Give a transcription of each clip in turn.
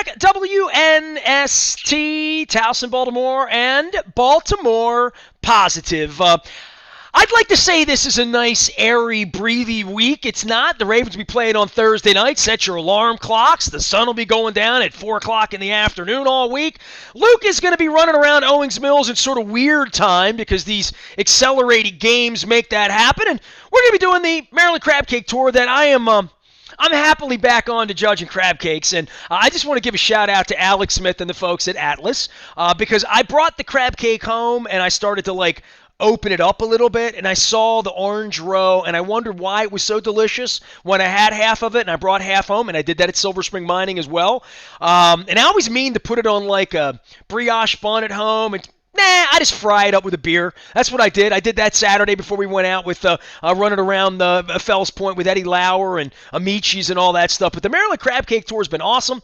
back. WNST, Towson, Baltimore, and Baltimore Positive. I'd like to say this is a nice, airy, breathy week. It's not. The Ravens will be playing on Thursday night. Set your alarm clocks. The sun will be going down at 4 o'clock in the afternoon all week. Luke is going to be running around Owings Mills in sort of weird time because these accelerated games make that happen. And we're going to be doing the Maryland Crab Cake Tour that I'm happily back on to judging crab cakes, and I just want to give a shout out to Alex Smith and the folks at Atlas because I brought the crab cake home and I started to open it up a little bit, and I saw the orange row, and I wondered why it was so delicious when I had half of it, and I brought half home, and I did that at Silver Spring Mining as well. And I always mean to put it on like a brioche bun at home, and I just fry it up with a beer. That's what I did. I did that Saturday before we went out with running around Fells Point with Eddie Lauer and Amicis and all that stuff. But the Maryland Crab Cake Tour has been awesome.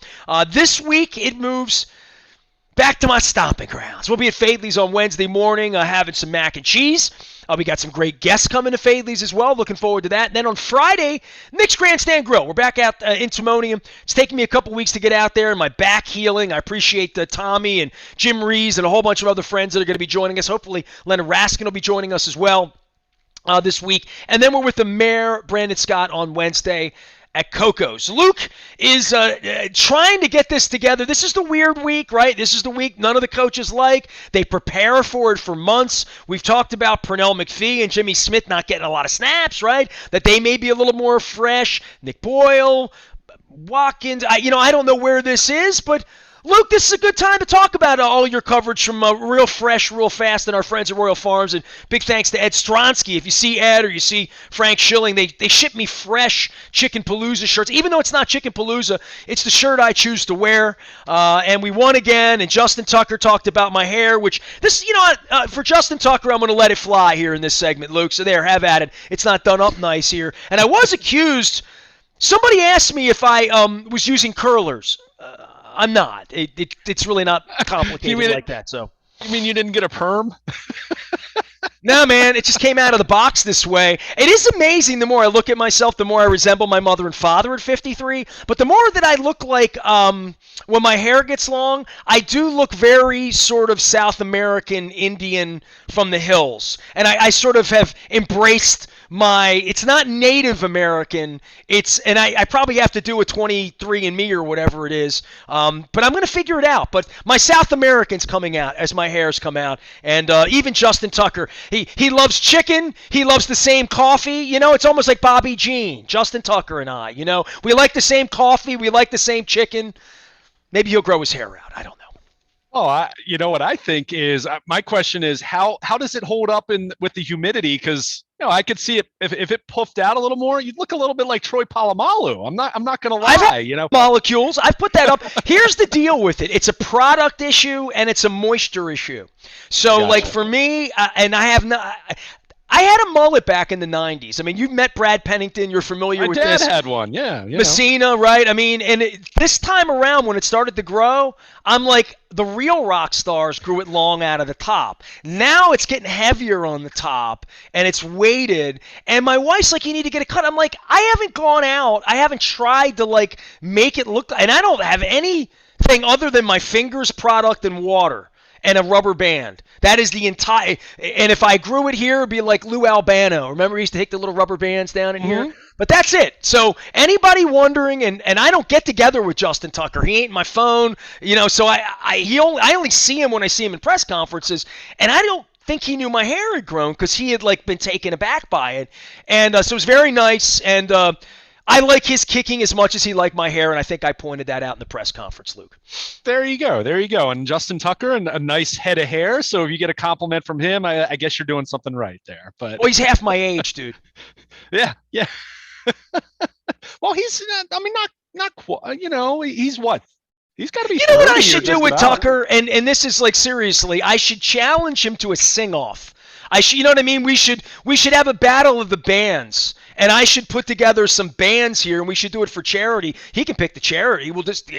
This week it moves back to my stomping grounds. We'll be at Fadley's on Wednesday morning having some mac and cheese. We got some great guests coming to Fadley's as well. Looking forward to that. And then on Friday, Nick's Grandstand Grill. We're back out in Timonium. It's taken me a couple weeks to get out there and my back healing. I appreciate Tommy and Jim Rees and a whole bunch of other friends that are going to be joining us. Hopefully, Leonard Raskin will be joining us as well this week. And then we're with the mayor, Brandon Scott, on Wednesday at Coco's. Luke is trying to get this together. This is the weird week, right? This is the week none of the coaches like. They prepare for it for months. We've talked about Pernell McPhee and Jimmy Smith not getting a lot of snaps, right? That they may be a little more fresh. Nick Boyle, Watkins. I don't know where this is, but Luke, this is a good time to talk about all your coverage from Real Fresh, Real Fast, and our friends at Royal Farms. And big thanks to Ed Stronsky. If you see Ed or you see Frank Schilling, they ship me fresh Chicken Palooza shirts. Even though it's not Chicken Palooza, it's the shirt I choose to wear. And we won again. And Justin Tucker talked about my hair, which this, for Justin Tucker, I'm going to let it fly here in this segment, Luke. So there, have at it. It's not done up nice here. And I was accused. Somebody asked me if I was using curlers. I'm not. It's really not complicated like that. So you mean you didn't get a perm? No, man. It just came out of the box this way. It is amazing. The more I look at myself, the more I resemble my mother and father at 53. But the more that I look like when my hair gets long, I do look very sort of South American Indian from the hills. And I sort of have embraced it's not Native American, and I probably have to do a 23andMe or whatever it is, but I'm going to figure it out. But my South American's coming out as my hairs come out, and even Justin Tucker, he loves chicken, he loves the same coffee, it's almost like Bobby Jean, Justin Tucker and I, we like the same coffee, we like the same chicken. Maybe he'll grow his hair out, I don't know. Oh, what I think is, my question is how does it hold up with the humidity? Because I could see it if it puffed out a little more, you'd look a little bit like Troy Polamalu. I'm not gonna lie. Molecules. I've put that up. Here's the deal with it. It's a product issue and it's a moisture issue. So Gotcha. for me, and I have not. I had a mullet back in the 90s. I mean, you've met Brad Pennington. You're familiar with this. My dad had one, yeah. Messina, right? I mean, and this time around when it started to grow, I'm like, the real rock stars grew it long out of the top. Now it's getting heavier on the top, and it's weighted. And my wife's like, you need to get it cut. I'm like, I haven't gone out. I haven't tried to, make it look – and I don't have anything other than my fingers, product, and water. And a rubber band. That is the entire. And if I grew it here, it'd be like Lou Albano. Remember, he used to take the little rubber bands down in here. But that's it. So anybody wondering, and I don't get together with Justin Tucker. He ain't my phone, So I only see him when I see him in press conferences, and I don't think he knew my hair had grown because he had been taken aback by it, and so it was very nice. And I like his kicking as much as he liked my hair, and I think I pointed that out in the press conference, Luke. There you go. And Justin Tucker, and a nice head of hair. So if you get a compliment from him, I guess you're doing something right there. But well, he's half my age, dude. Yeah. Well, he's not quite. He's what? He's got to be. You know what I should do with about. Tucker, and this is seriously, I should challenge him to a sing-off. You know what I mean? We should have a battle of the bands. And I should put together some bands here, and we should do it for charity. He can pick the charity.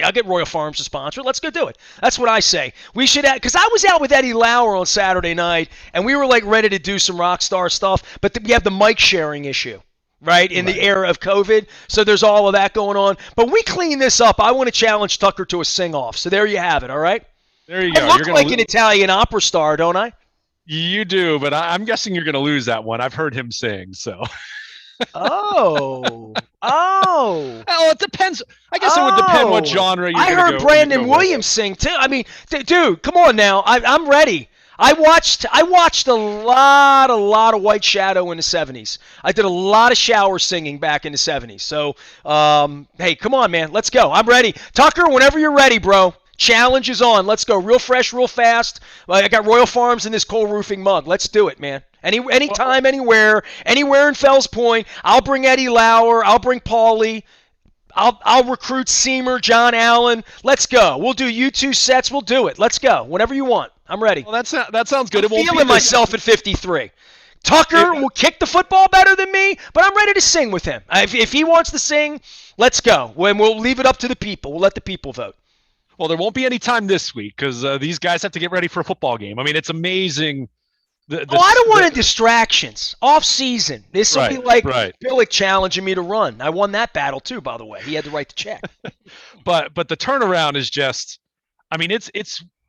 I'll get Royal Farms to sponsor it. Let's go do it. That's what I say. We should, because I was out with Eddie Lauer on Saturday night, and we were ready to do some rock star stuff, but we have the mic sharing issue. right, in the era of COVID. So there's all of that going on. But we clean this up. I want to challenge Tucker to a sing-off. So there you have it, all right? There you I go. look like an Italian opera star, don't I? You do, but I'm guessing you're going to lose that one. I've heard him sing, so. Oh. Oh. Oh, it depends. I guess it would depend what genre you're I going to heard go. Brandon Williams sing too. I mean, dude, come on now. I'm ready. I watched a lot of White Shadow in the 70s. I did a lot of shower singing back in the 70s. So, hey, come on, man. Let's go. I'm ready. Tucker, whenever you're ready, bro. Challenge is on. Let's go. Real fresh, real fast. I got Royal Farms in this coal roofing mug. Let's do it, man. Anytime, anywhere in Fells Point. I'll bring Eddie Lauer. I'll bring Paulie. I'll recruit Seamer, John Allen. Let's go. We'll do U2 sets. We'll do it. Let's go. Whenever you want. I'm ready. Well, that sounds good. I'm feeling myself at 53. Tucker will kick the football better than me, but I'm ready to sing with him. If he wants to sing, let's go. When we'll leave it up to the people. We'll let the people vote. Well, there won't be any time this week because these guys have to get ready for a football game. I mean, it's amazing. I don't want distractions. Off season. This will be like Billick challenging me to run. I won that battle too, by the way. He had to write the check. but the turnaround is just. I mean, it's.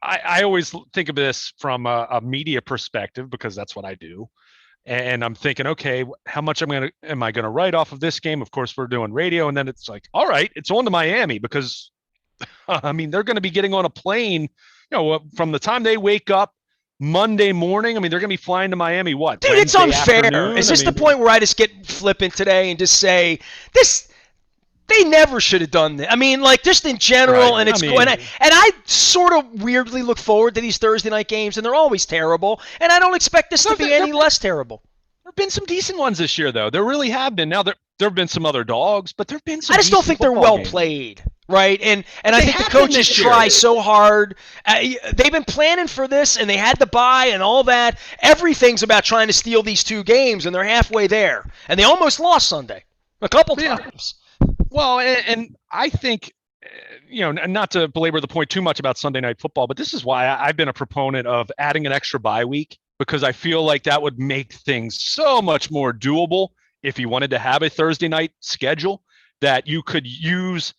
I always think of this from a media perspective because that's what I do, and I'm thinking, okay, how much am I gonna write off of this game? Of course, we're doing radio, and then it's like, all right, it's on to Miami because. I mean, they're going to be getting on a plane, from the time they wake up Monday morning. I mean, they're going to be flying to Miami. What? Dude, Wednesday it's unfair. afternoon? Is this the point where I just get flippant today and just say this? They never should have done this. I mean, like just in general, and it's and I sort of weirdly look forward to these Thursday night games, and they're always terrible. And I don't expect this to be any less terrible. There have been some decent ones this year, though. There really have been. Now there have been some other dogs, but there have been some. I just don't think they're well played. Right, and I think the coaches try so hard. They've been planning for this, and they had to buy and all that. Everything's about trying to steal these two games, and they're halfway there. And they almost lost Sunday a couple times. Well, and I think, not to belabor the point too much about Sunday Night Football, but this is why I've been a proponent of adding an extra bye week because I feel like that would make things so much more doable if you wanted to have a Thursday night schedule that you could use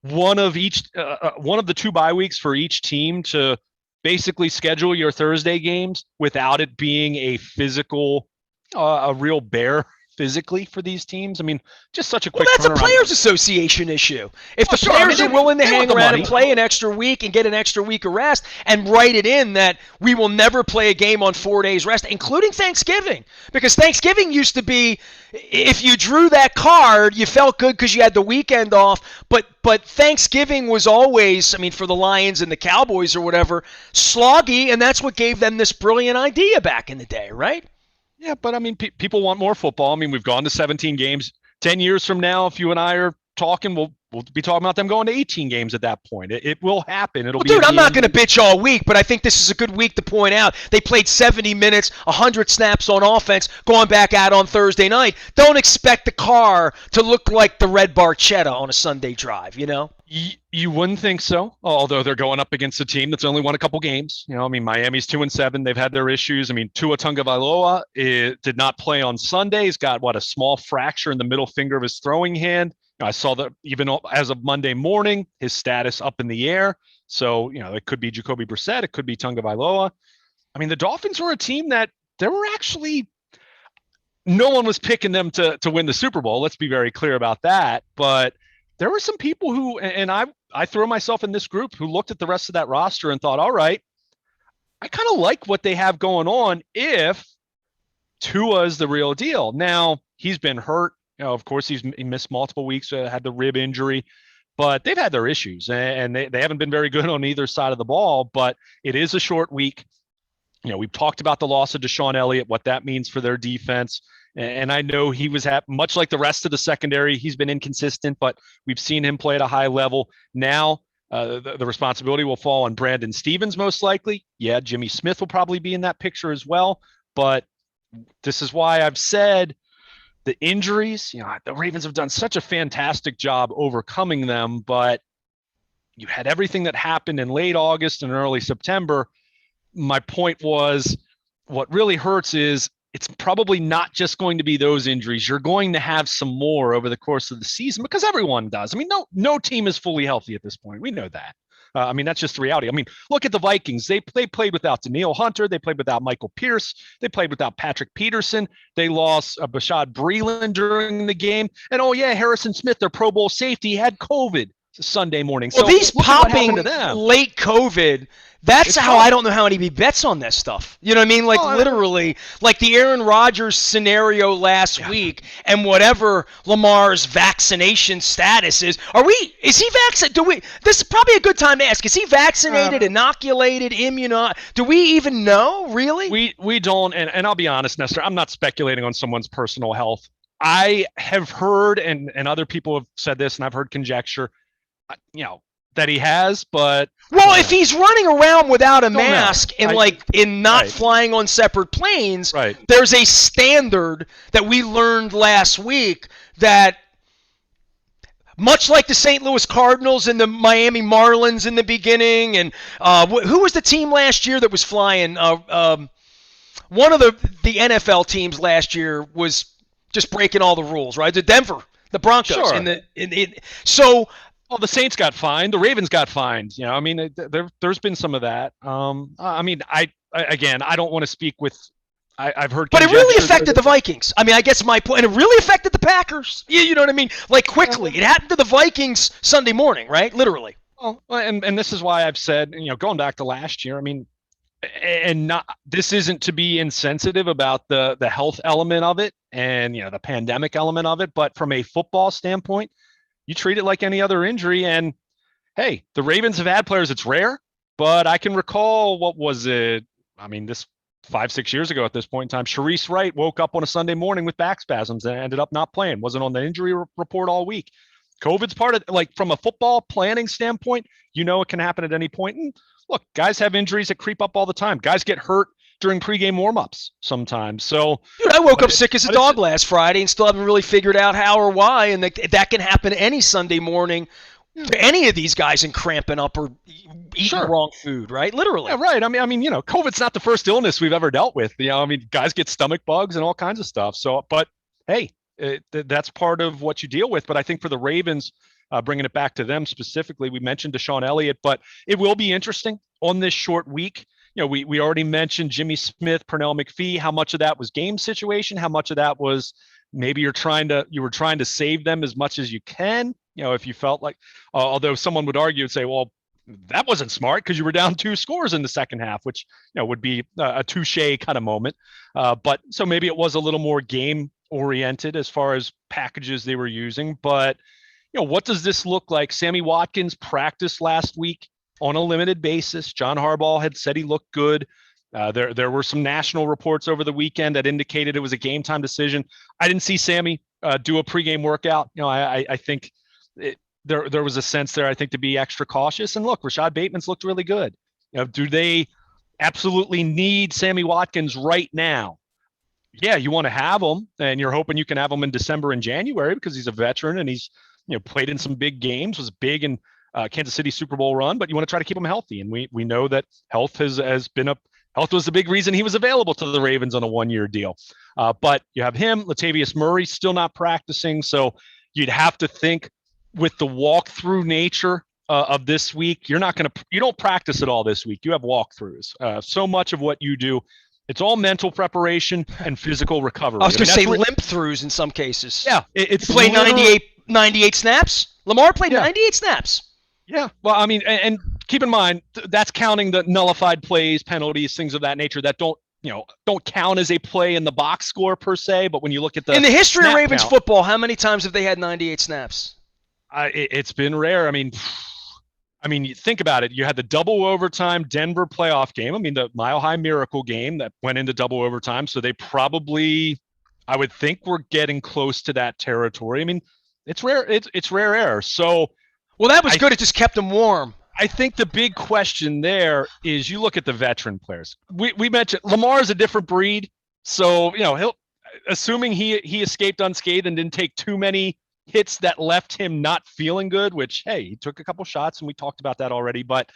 one of the two bye weeks for each team to basically schedule your Thursday games without it being a physical, a real bear physically for these teams. I mean, just such a quick turnaround. That's a Players Association issue. If the players are willing to hang around and play an extra week and get an extra week of rest and write it in that we will never play a game on 4 days rest, including Thanksgiving. Because Thanksgiving used to be, if you drew that card, you felt good because you had the weekend off. But Thanksgiving was always, I mean, for the Lions and the Cowboys or whatever, sloggy, and that's what gave them this brilliant idea back in the day, right? Yeah, but I mean, people want more football. I mean, we've gone to 17 games. 10 years from now, if you and I are talking, we'll be talking about them going to 18 games at that point. It will happen. It'll be. Dude, I'm not going to bitch all week, but I think this is a good week to point out. They played 70 minutes, 100 snaps on offense, going back out on Thursday night. Don't expect the car to look like the Red Barchetta on a Sunday drive, You wouldn't think so, although they're going up against a team that's only won a couple games. I mean, Miami's 2-7. They've had their issues. I mean, Tua Tagovailoa did not play on Sunday. He's got, a small fracture in the middle finger of his throwing hand. I saw that even as of Monday morning, his status up in the air. So, it could be Jacoby Brissett. It could be Tagovailoa. I mean, the Dolphins were a team that there were actually no one was picking them to win the Super Bowl. Let's be very clear about that. But there were some people who, and I throw myself in this group, who looked at the rest of that roster and thought, all right, I kind of like what they have going on if Tua is the real deal. Now, he's been hurt. Of course, he missed multiple weeks, had the rib injury, but they've had their issues, and they haven't been very good on either side of the ball, but it is a short week. We've talked about the loss of Deshaun Elliott, what that means for their defense. And I know he was much like the rest of the secondary. He's been inconsistent, but we've seen him play at a high level. Now the responsibility will fall on Brandon Stevens, most likely. Yeah, Jimmy Smith will probably be in that picture as well. But this is why I've said the injuries, the Ravens have done such a fantastic job overcoming them, but you had everything that happened in late August and early September. My point was, what really hurts is it's probably not just going to be those injuries. You're going to have some more over the course of the season because everyone does. I mean, no team is fully healthy at this point. We know that. I mean, that's just the reality. I mean, look at the Vikings. They played without Daniil Hunter. They played without Michael Pierce. They played without Patrick Peterson. They lost Bashad Breeland during the game. And oh yeah, Harrison Smith, their Pro Bowl safety, had COVID Sunday morning. Well, so these popping to them. late COVID, that's how I don't know how anybody bets on this stuff. You know what I mean? Like literally, like the Aaron Rodgers scenario last week, and whatever Lamar's vaccination status is. Is he vaccinated? This is probably a good time to ask. Is he vaccinated, inoculated, immunized? Do we even know, really? We don't, and I'll be honest, Nestor, I'm not speculating on someone's personal health. I have heard, and other people have said this, and I've heard conjecture, that he has, but if he's running around without a mask and not flying on separate planes, there's a standard that we learned last week that, much like the St. Louis Cardinals and the Miami Marlins in the beginning, and who was the team last year that was flying? One of the NFL teams last year was just breaking all the rules, right? The Denver, the Broncos, Sure. Well, the Saints got fined. The Ravens got fined. I mean, there's been some of that. I mean, I don't want to speak with. I've heard, but it really affected the Vikings. I mean, I guess my point, and it really affected the Packers. You know what I mean? Like quickly, it happened to the Vikings Sunday morning, right? Literally. Well, and this is why I've said, going back to last year. I mean, and this isn't to be insensitive about the health element of it and the pandemic element of it, but from a football standpoint, you treat it like any other injury. And hey, the Ravens have had players. It's rare, but I can recall, what was it? I mean, this 5-6 years ago at this point in time, Sharice Wright woke up on a Sunday morning with back spasms and ended up not playing. Wasn't on the injury report all week. COVID's part of, like, from a football planning standpoint, it can happen at any point. And look, guys have injuries that creep up all the time. Guys get hurt during pregame warmups sometimes. So, dude, I woke up sick as a dog last Friday and still haven't really figured out how or why. And that can happen any Sunday morning to any of these guys and cramping up or eating the wrong food, right? Literally. Yeah, right. I mean, COVID's not the first illness we've ever dealt with. I mean, guys get stomach bugs and all kinds of stuff. So, but hey, that's part of what you deal with. But I think for the Ravens, bringing it back to them specifically, we mentioned Deshaun Elliott, but it will be interesting on this short week. We already mentioned Jimmy Smith, Pernell McPhee. How much of that was game situation? How much of that was maybe you were trying to save them as much as you can? If you felt like, although someone would argue and say, well, that wasn't smart because you were down 2 scores in the second half, which would be a touche kind of moment. But so maybe it was a little more game oriented as far as packages they were using. But what does this look like? Sammy Watkins practiced last week on a limited basis. John Harbaugh had said he looked good. There were some national reports over the weekend that indicated it was a game time decision. I didn't see Sammy do a pregame workout. I think there was a sense there, I think, to be extra cautious. And look, Rashad Bateman's looked really good. Do they absolutely need Sammy Watkins right now? Yeah, you want to have him, and you're hoping you can have him in December and January because he's a veteran and he's played in some big games, was big in Kansas City Super Bowl run, but you want to try to keep him healthy. And we know that health was the big reason he was available to the Ravens on a 1-year deal. But you have him, Latavius Murray still not practicing. So you'd have to think with the walkthrough nature of this week, you don't practice at all this week. You have walkthroughs. So much of what you do, it's all mental preparation and physical recovery. I was going to say limp throughs in some cases. Yeah. It's play 98 snaps. Lamar played 98 snaps. Yeah. Well, I mean, and keep in mind, that's counting the nullified plays, penalties, things of that nature that don't count as a play in the box score per se. But when you look at in the history of Ravens football, how many times have they had 98 snaps? It's been rare. I mean, you think about it. You had the double overtime Denver playoff game. I mean, the Mile High Miracle game that went into double overtime. So they probably, I would think, we're getting close to that territory. I mean, it's rare. It's rare air. So, well, that was good. It just kept them warm. I think the big question there is you look at the veteran players. We mentioned Lamar is a different breed. So, he'll, assuming he escaped unscathed and didn't take too many hits that left him not feeling good, which, hey, he took a couple shots and we talked about that already. But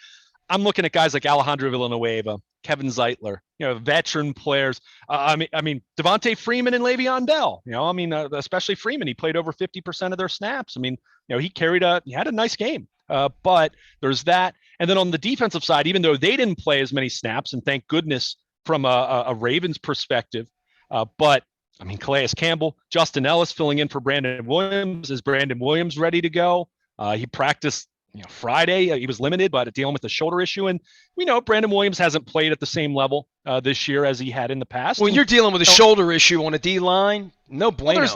I'm looking at guys like Alejandro Villanueva, Kevin Zeitler, veteran players. I mean, Devontae Freeman and Le'Veon Bell. Especially Freeman. He played over 50% of their snaps. I mean, he had a nice game. But there's that. And then on the defensive side, even though they didn't play as many snaps, and thank goodness from a Ravens perspective, but I mean, Calais Campbell, Justin Ellis filling in for Brandon Williams. Is Brandon Williams ready to go? He practiced Friday. He was limited, but dealing with a shoulder issue. And we know Brandon Williams hasn't played at the same level this year as he had in the past. When you're dealing with a shoulder issue on a D line, no bueno. There's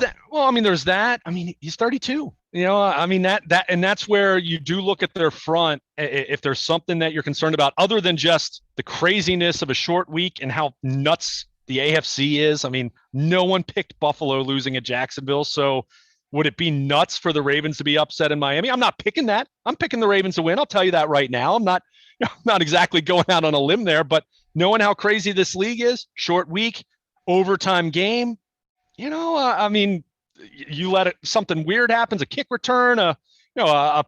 that. I mean, he's 32. That's where you do look at their front. If there's something that you're concerned about, other than just the craziness of a short week and how nuts the AFC is. I mean, no one picked Buffalo losing at Jacksonville. So would it be nuts for the Ravens to be upset in Miami? I'm not picking that. I'm picking the Ravens to win. I'll tell you that right now. I'm not exactly going out on a limb there, but knowing how crazy this league is, short week, overtime game, you let something weird happens, a kick return, a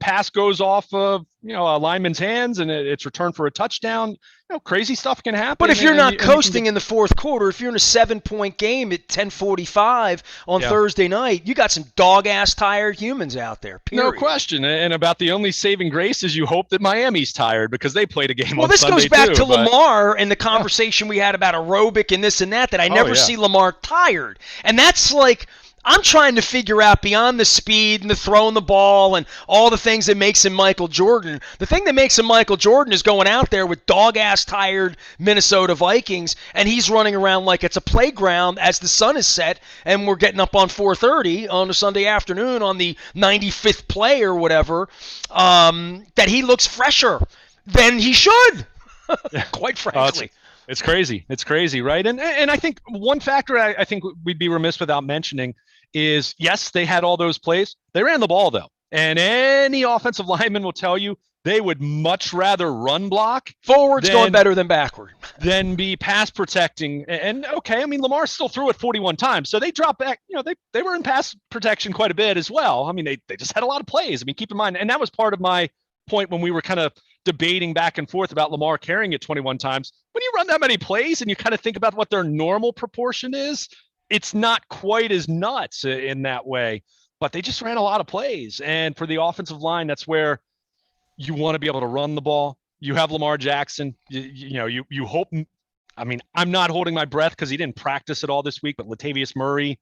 pass goes off of, a lineman's hands and it's returned for a touchdown. Crazy stuff can happen. But if you're not coasting in the fourth quarter, if you're in a 7-point game at 10:45 on Thursday night, you got some dog-ass tired humans out there, period. No question. And about the only saving grace is you hope that Miami's tired because they played a game on Sunday. Well, this goes back to Lamar and the conversation we had about aerobic and this and that I never see Lamar tired. And that's like – I'm trying to figure out beyond the speed and the throwing the ball and all the things that makes him Michael Jordan. The thing that makes him Michael Jordan is going out there with dog-ass tired Minnesota Vikings, and he's running around like it's a playground as the sun is set, and we're getting up on 4:30 on a Sunday afternoon on the 95th play or whatever, that he looks fresher than he should, quite frankly. It's crazy. It's crazy, right? And I think one factor I think we'd be remiss without mentioning is, yes, they had all those plays. They ran the ball, though. And any offensive lineman will tell you they would much rather run block. Forward's going better than backward. Than be pass protecting. And okay, I mean, Lamar still threw it 41 times. So they dropped back. They were in pass protection quite a bit as well. I mean, they just had a lot of plays. I mean, keep in mind, and that was part of my point when we were kind of debating back and forth about Lamar carrying it 21 times. When you run that many plays and you kind of think about what their normal proportion is, it's not quite as nuts in that way, but they just ran a lot of plays. And for the offensive line, that's where you want to be able to run the ball. You have Lamar Jackson, you hope, I mean, I'm not holding my breath because he didn't practice at all this week, but Latavius Murray,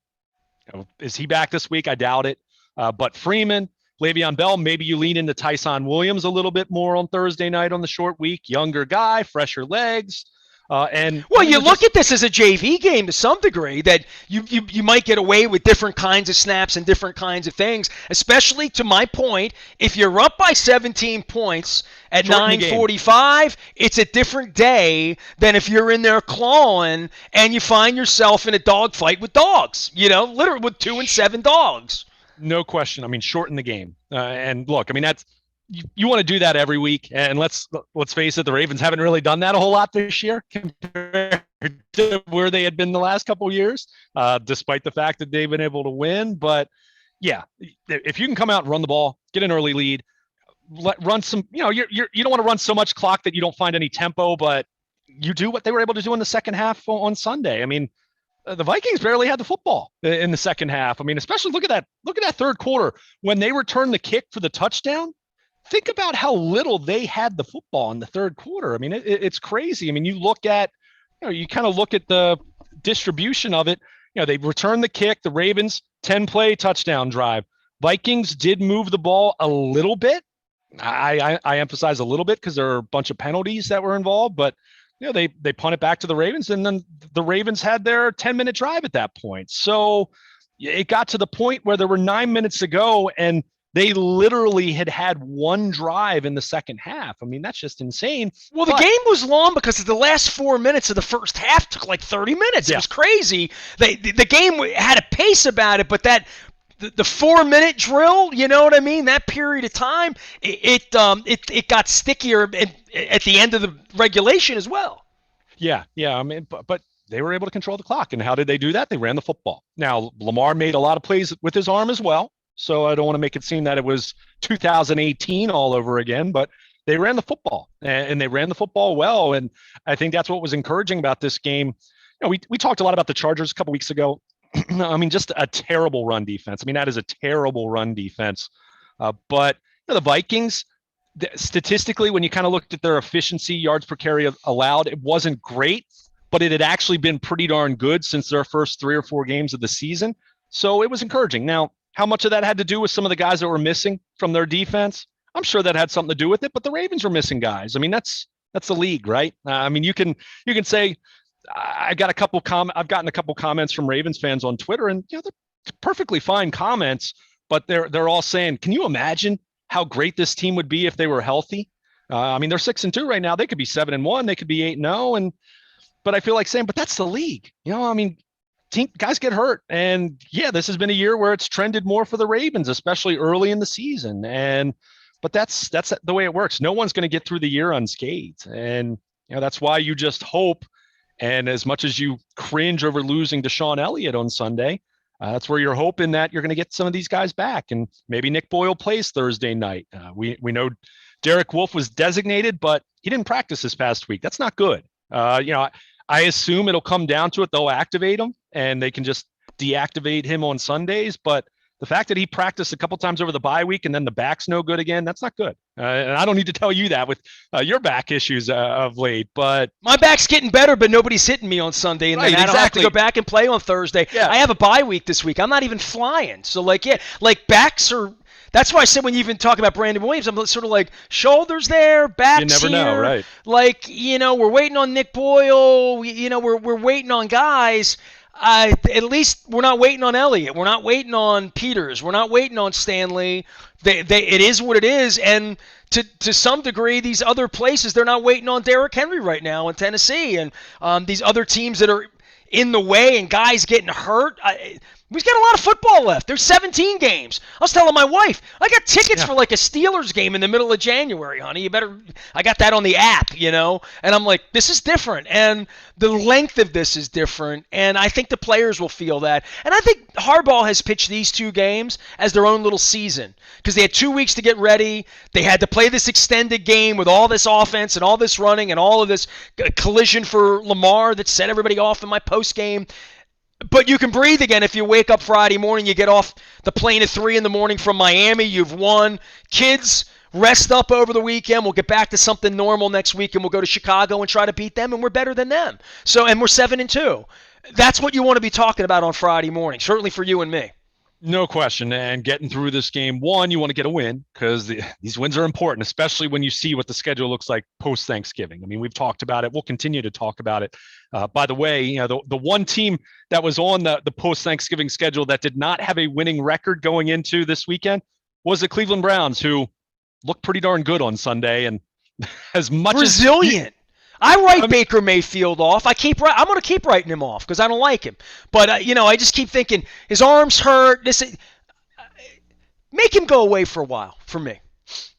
is he back this week? I doubt it. But Freeman, Le'Veon Bell, maybe you lean into Tyson Williams a little bit more on Thursday night on the short week. Younger guy, fresher legs. You look at this as a JV game to some degree, that you might get away with different kinds of snaps and different kinds of things, especially to my point, if you're up by 17 points at 9:45, it's a different day than if you're in there clawing and you find yourself in a dogfight with dogs, literally with 2 and 7 dogs. No question. I mean, shorten the game. And look, I mean, that's you want to do that every week. And let's face it, the Ravens haven't really done that a whole lot this year compared to where they had been the last couple of years, despite the fact that they've been able to win. But yeah, if you can come out and run the ball, get an early lead, run some, you don't want to run so much clock that you don't find any tempo, but you do what they were able to do in the second half on Sunday. I mean, the Vikings barely had the football in the second half. I mean, especially look at that third quarter when they returned the kick for the touchdown. Think about how little they had the football in the third quarter. I mean, it's crazy. I mean, you look at, you kind of look at the distribution of it. They returned the kick, the Ravens 10-play touchdown drive. Vikings did move the ball a little bit. I emphasize a little bit because there are a bunch of penalties that were involved, but they punt it back to the Ravens, and then the Ravens had their 10-minute drive at that point. So it got to the point where there were 9 minutes to go, and they literally had one drive in the second half. I mean, that's just insane. Well, the game was long because the last 4 minutes of the first half took like 30 minutes. Yeah. It was crazy. The game had a pace about it, but the 4 minute drill, you know what I mean? That period of time, it got stickier at the end of the regulation as well. Yeah. I mean, but they were able to control the clock. And how did they do that? They ran the football. Now, Lamar made a lot of plays with his arm as well. So I don't want to make it seem that it was 2018 all over again, but they ran the football, and they ran the football well. And I think that's what was encouraging about this game. We talked a lot about the Chargers a couple weeks ago. I mean, just a terrible run defense. I mean, that is a terrible run defense. But the Vikings, statistically, when you kind of looked at their efficiency, yards per carry allowed, it wasn't great, but it had actually been pretty darn good since their first 3 or 4 games of the season. So it was encouraging. Now, how much of that had to do with some of the guys that were missing from their defense? I'm sure that had something to do with it, but the Ravens were missing guys. I mean, that's the league, right? I mean, you can say, I've gotten a couple comments from Ravens fans on Twitter, and they're perfectly fine comments, but they're all saying, "Can you imagine how great this team would be if they were healthy?" I mean, they're 6-2 right now. They could be 7-1. They could be 8-0. But I feel like saying, but that's the league. I mean, guys get hurt, and this has been a year where it's trended more for the Ravens, especially early in the season. But that's the way it works. No one's going to get through the year unscathed, and that's why you just hope. And as much as you cringe over losing Deshaun Elliott on Sunday, that's where you're hoping that you're going to get some of these guys back, and maybe Nick Boyle plays Thursday night. We know Derek Wolfe was designated, but he didn't practice this past week. That's not good. I assume it'll come down to it. They'll activate him, and they can just deactivate him on Sundays. But the fact that he practiced a couple times over the bye week and then the back's no good again, that's not good. And I don't need to tell you that with your back issues of late. But my back's getting better, but nobody's hitting me on Sunday, and right, then I don't have to go back and play on Thursday. Yeah. I have a bye week this week. I'm not even flying. So, backs are – that's why I said when you even talk about Brandon Williams, I'm sort of like shoulders there, backs here. You never know, right? We're waiting on Nick Boyle. We're waiting on guys. At least we're not waiting on Elliott. We're not waiting on Peters. We're not waiting on Stanley. It is what it is. And to some degree, these other places, they're not waiting on Derrick Henry right now in Tennessee. And these other teams that are in the way and guys getting hurt. We've got a lot of football left. There's 17 games. I was telling my wife, I got tickets for a Steelers game in the middle of January, honey. I got that on the app, And I'm like, this is different. And the length of this is different. And I think the players will feel that. And I think Harbaugh has pitched these 2 games as their own little season because they had 2 weeks to get ready. They had to play this extended game with all this offense and all this running and all of this collision for Lamar that set everybody off in my post game. But you can breathe again if you wake up Friday morning, you get off the plane at 3 in the morning from Miami, you've won. Kids, rest up over the weekend. We'll get back to something normal next week, and we'll go to Chicago and try to beat them, and we're better than them. And we're 7-2. That's what you want to be talking about on Friday morning, certainly for you and me. No question. And getting through this game, one, you want to get a win because these wins are important, especially when you see what the schedule looks like post-Thanksgiving. I mean, we've talked about it. We'll continue to talk about it. By the way, the one team that was on the post-Thanksgiving schedule that did not have a winning record going into this weekend was the Cleveland Browns, who looked pretty darn good on Sunday. And as much resilient. I write Baker Mayfield off. I'm going to keep writing him off because I don't like him. But I just keep thinking his arm's hurt. Make him go away for a while for me.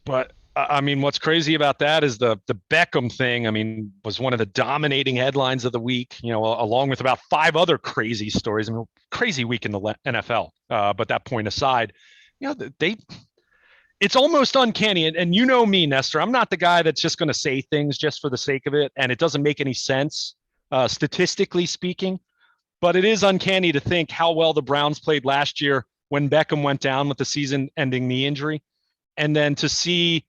But I mean, what's crazy about that is the Beckham thing. I mean, was one of the dominating headlines of the week. Along with about 5 other crazy stories. I mean, crazy week in the NFL. But that point aside, it's almost uncanny. And you know me, Nestor, I'm not the guy that's just going to say things just for the sake of it. And it doesn't make any sense, statistically speaking. But it is uncanny to think how well the Browns played last year when Beckham went down with the season-ending knee injury. And then to see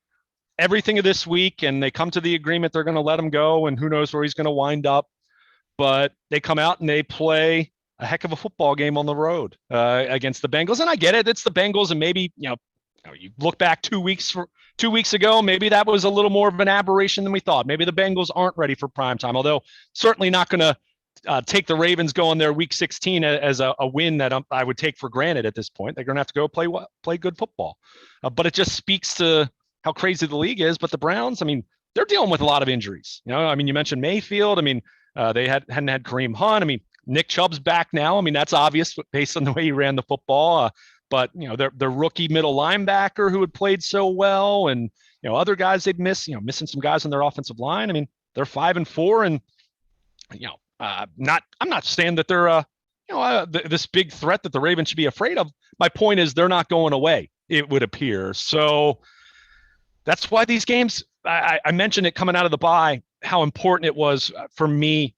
everything of this week, and they come to the agreement they're going to let him go, and who knows where he's going to wind up. But they come out and they play a heck of a football game on the road against the Bengals. And I get it. It's the Bengals, and maybe, you look back 2 weeks ago, maybe that was a little more of an aberration than we thought. Maybe the Bengals aren't ready for prime time, although certainly not going to take the Ravens going there week 16 as a win that I would take for granted at this point. They're going to have to go play good football. But it just speaks to how crazy the league is. But the Browns, I mean, they're dealing with a lot of injuries. You mentioned Mayfield. I mean, they hadn't had Kareem Hunt. I mean, Nick Chubb's back now. I mean, that's obvious based on the way he ran the football. But their rookie middle linebacker who had played so well, and other guys they'd miss, missing some guys on their offensive line. I mean, they're 5-4, and I'm not saying that they're this big threat that the Ravens should be afraid of. My point is they're not going away, it would appear. So that's why these games I mentioned it coming out of the bye, how important it was for me,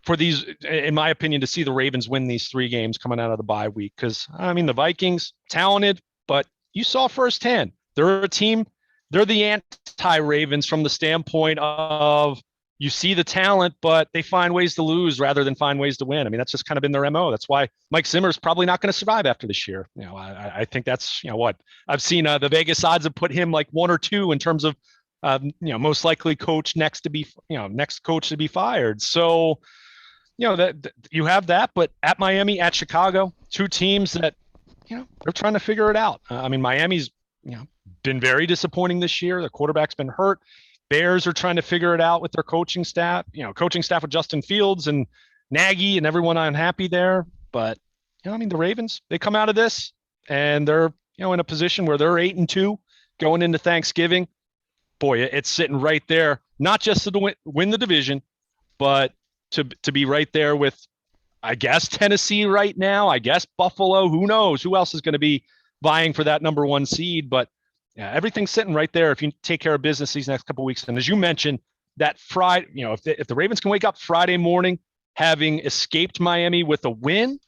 for these, in my opinion, to see the Ravens win these 3 games coming out of the bye week. Because, I mean, the Vikings, talented, but you saw firsthand, they're a team, they're the anti-Ravens from the standpoint of, you see the talent, but they find ways to lose rather than find ways to win. I mean, that's just kind of been their MO. That's why Mike Zimmer's probably not going to survive after this year. I think that's, what I've seen. The Vegas odds have put him like 1 or 2 in terms of, most likely coach next coach to be fired. So, that you have that, but at Miami, at Chicago, 2 teams that, they're trying to figure it out. I mean, Miami's, been very disappointing this year. The quarterback's been hurt. Bears are trying to figure it out with their coaching staff, with Justin Fields and Nagy and everyone unhappy there. But, I mean, the Ravens, they come out of this and they're, in a position where they're 8-2 going into Thanksgiving. Boy, it's sitting right there, not just to win the division, but to be right there with, I guess, Tennessee right now, I guess Buffalo, who knows who else is going to be vying for that number 1 seed. But yeah, everything's sitting right there if you take care of business these next couple of weeks. And as you mentioned, that Friday, if the Ravens can wake up Friday morning having escaped Miami with a win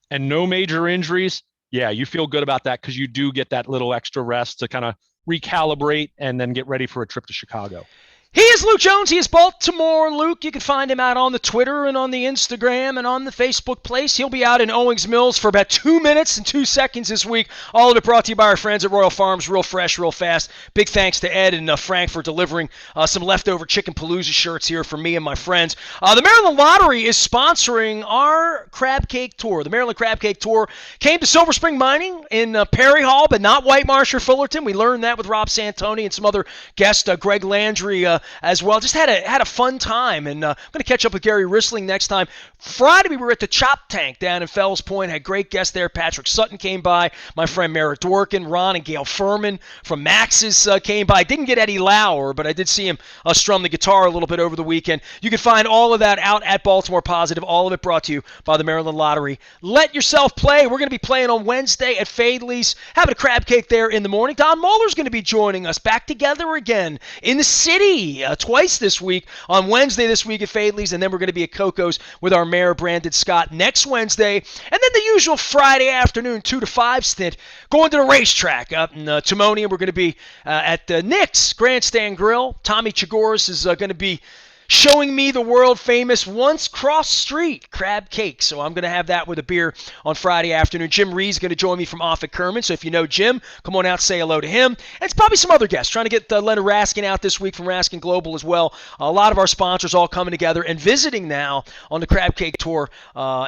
and no major injuries, yeah, you feel good about that, because you do get that little extra rest to kind of recalibrate and then get ready for a trip to Chicago. He is Luke Jones. He is Baltimore Luke. You can find him out on the Twitter and on the Instagram and on the Facebook place. He'll be out in Owings Mills for about 2 minutes and 2 seconds this week. All of it brought to you by our friends at Royal Farms. Real fresh, real fast. Big thanks to Ed and Frank for delivering some leftover Chicken Palooza shirts here for me and my friends. The Maryland Lottery is sponsoring our Crab Cake Tour. The Maryland Crab Cake Tour came to Silver Spring Mining in Perry Hall, but not White Marsh or Fullerton. We learned that with Rob Santoni and some other guests, Greg Landry, as well. Just had a fun time, and I'm going to catch up with Gary Rissling next time. Friday we were at the Chop Tank down in Fells Point, had great guests there. Patrick Sutton came by, my friend Merritt Dworkin, Ron and Gail Furman from Max's came by. Didn't get Eddie Lauer, but I did see him strum the guitar a little bit over the weekend. You can find all of that out at Baltimore Positive, all of it brought to you by the Maryland Lottery. Let yourself play. We're going to be playing on Wednesday at Fadley's, having a crab cake there in the morning. Don Moeller's going to be joining us back together again in the city twice this week, on Wednesday this week at Fadley's, and then we're going to be at Coco's with our mayor, Brandon Scott, next Wednesday, and then the usual Friday afternoon 2 to 5 stint going to the racetrack up in Timonium. We're going to be at Nick's Grandstand Grill. Tommy Chagoris is going to be showing me the world-famous Once Cross Street crab cake. So I'm going to have that with a beer on Friday afternoon. Jim Reed's going to join me from off at Kerman. So if you know Jim, come on out, say hello to him. And it's probably some other guests. Trying to get Leonard Raskin out this week from Raskin Global as well. A lot of our sponsors all coming together and visiting now on the Crab Cake Tour,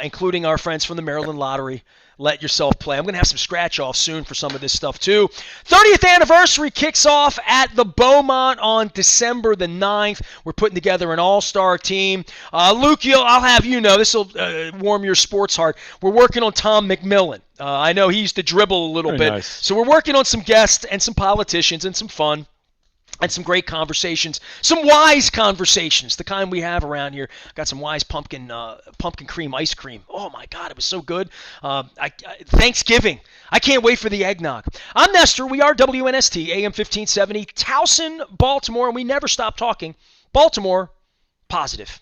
including our friends from the Maryland Lottery. Let yourself play. I'm going to have some scratch-off soon for some of this stuff, too. 30th anniversary kicks off at the Beaumont on December the 9th. We're putting together an all-star team. Luke, I'll have you know, this will warm your sports heart. We're working on Tom McMillan. I know he used to dribble a little bit. Nice. So we're working on some guests and some politicians and some fun. And some great conversations, some wise conversations, the kind we have around here. Got some wise pumpkin cream ice cream. Oh my God, it was so good. Thanksgiving. I can't wait for the eggnog. I'm Nestor. We are WNST AM 1570, Towson, Baltimore, and we never stop talking. Baltimore, positive.